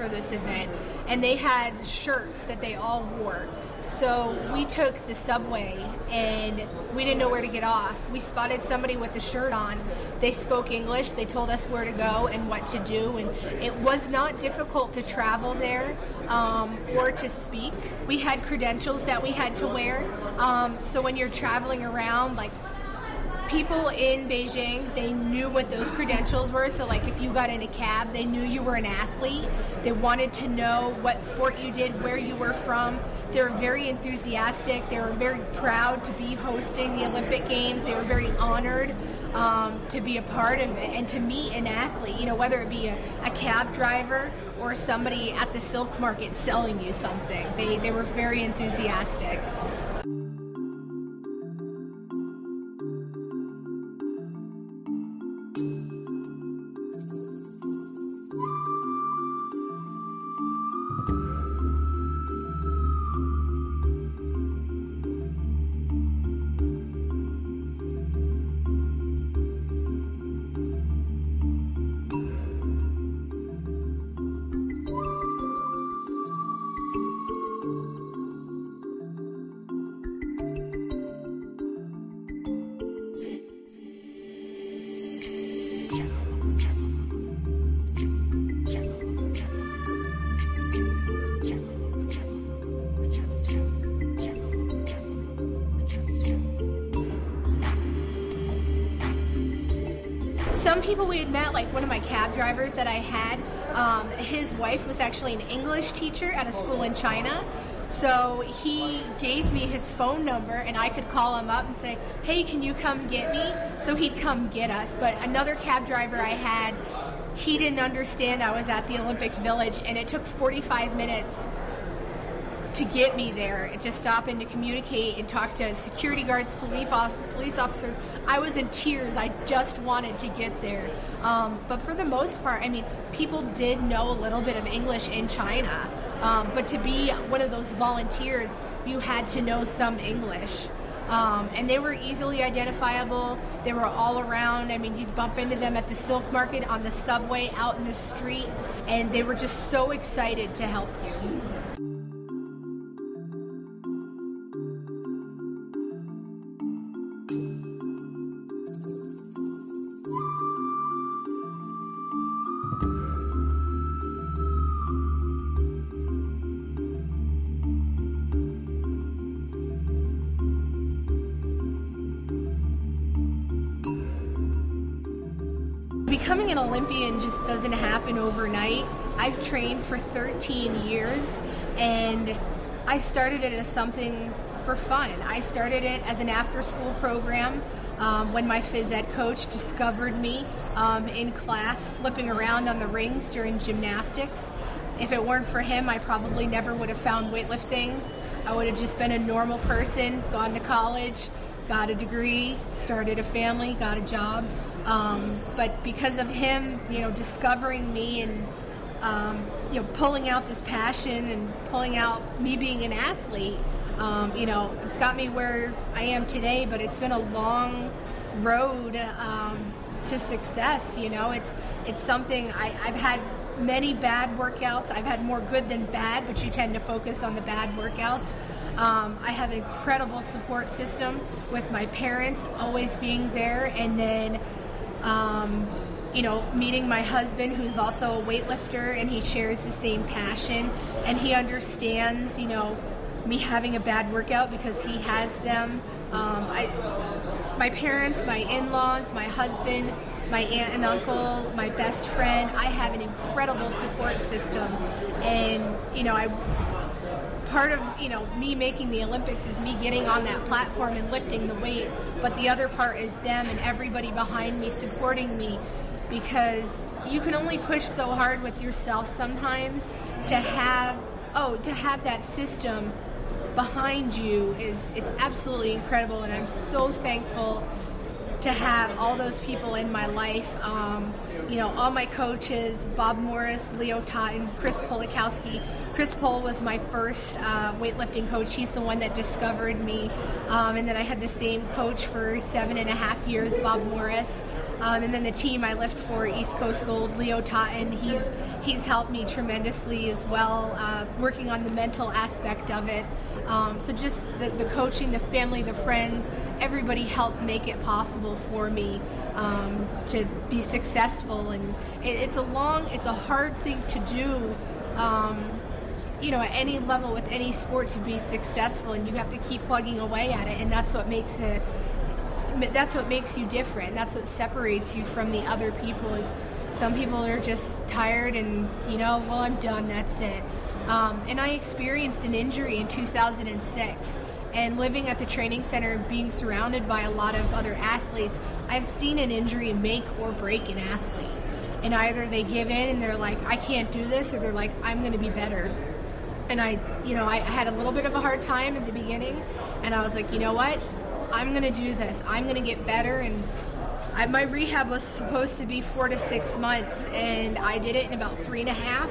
for this event, and they had shirts that they all wore. So we took the subway and we didn't know where to get off. We spotted somebody with the shirt on. They spoke English. They told us where to go and what to do. And it was not difficult to travel there or to speak. We had credentials that we had to wear. So when you're traveling around, like, people in Beijing, they knew what those credentials were. So like if you got in a cab, they knew you were an athlete. They wanted to know what sport you did, where you were from. They were very enthusiastic. They were very proud to be hosting the Olympic Games. They were very honored to be a part of it and to meet an athlete, you know, whether it be a cab driver or somebody at the silk market selling you something. They were very enthusiastic. Some people we had met, like one of my cab drivers that I had, his wife was actually an English teacher at a school in China. So he gave me his phone number and I could call him up and say, hey, can you come get me? So he'd come get us. But another cab driver I had, he didn't understand I was at the Olympic Village, and it took 45 minutes to get me there, to stop and to communicate and talk to security guards, police officers. I was in tears. I just wanted to get there. But for the most part, I mean, people did know a little bit of English in China. But to be one of those volunteers, you had to know some English. And they were easily identifiable. They were all around. I mean, you'd bump into them at the silk market, on the subway, out in the street, and they were just so excited to help you. Becoming an Olympian just doesn't happen overnight. I've trained for 13 years, and I started it as something for fun. I started it as an after-school program when my phys ed coach discovered me in class flipping around on the rings during gymnastics. If it weren't for him, I probably never would have found weightlifting. I would have just been a normal person, gone to college, got a degree, started a family, got a job. But because of him, you know, discovering me and, you know, pulling out this passion and pulling out me being an athlete, you know, it's got me where I am today, but it's been a long road to success. You know, it's something I've had many bad workouts. I've had more good than bad, but you tend to focus on the bad workouts. I have an incredible support system with my parents always being there, and then you know, meeting my husband, who's also a weightlifter, and he shares the same passion, and he understands, you know, me having a bad workout because he has them. My parents, my in-laws, my husband, my aunt and uncle, my best friend, I have an incredible support system. And, you know, part of, you know, me making the Olympics is me getting on that platform and lifting the weight, but the other part is them and everybody behind me supporting me, because you can only push so hard with yourself sometimes. To have that system behind you it's absolutely incredible, and I'm so thankful to have all those people in my life. You know, all my coaches, Bob Morris, Leo Totten, Chris Polakowski. Chris Pol was my first weightlifting coach. He's the one that discovered me. And then I had the same coach for 7.5 years, Bob Morris. And then the team I lift for, East Coast Gold, Leo Totten. he's helped me tremendously as well, working on the mental aspect of it. So just the coaching, the family, the friends, everybody helped make it possible for me to be successful. And it's a hard thing to do, at any level with any sport, to be successful, and you have to keep plugging away at it, and that's what makes you different. That's what separates you from the other people. Is some people are just tired and well, I'm done, that's it. And I experienced an injury in 2006, and living at the training center and being surrounded by a lot of other athletes, I've seen an injury make or break an athlete. And either they give in and they're like, I can't do this, or they're like, I'm going to be better. And I had a little bit of a hard time at the beginning, and I was like, you know what? I'm going to do this. I'm going to get better. And my rehab was supposed to be 4 to 6 months, and I did it in about 3.5.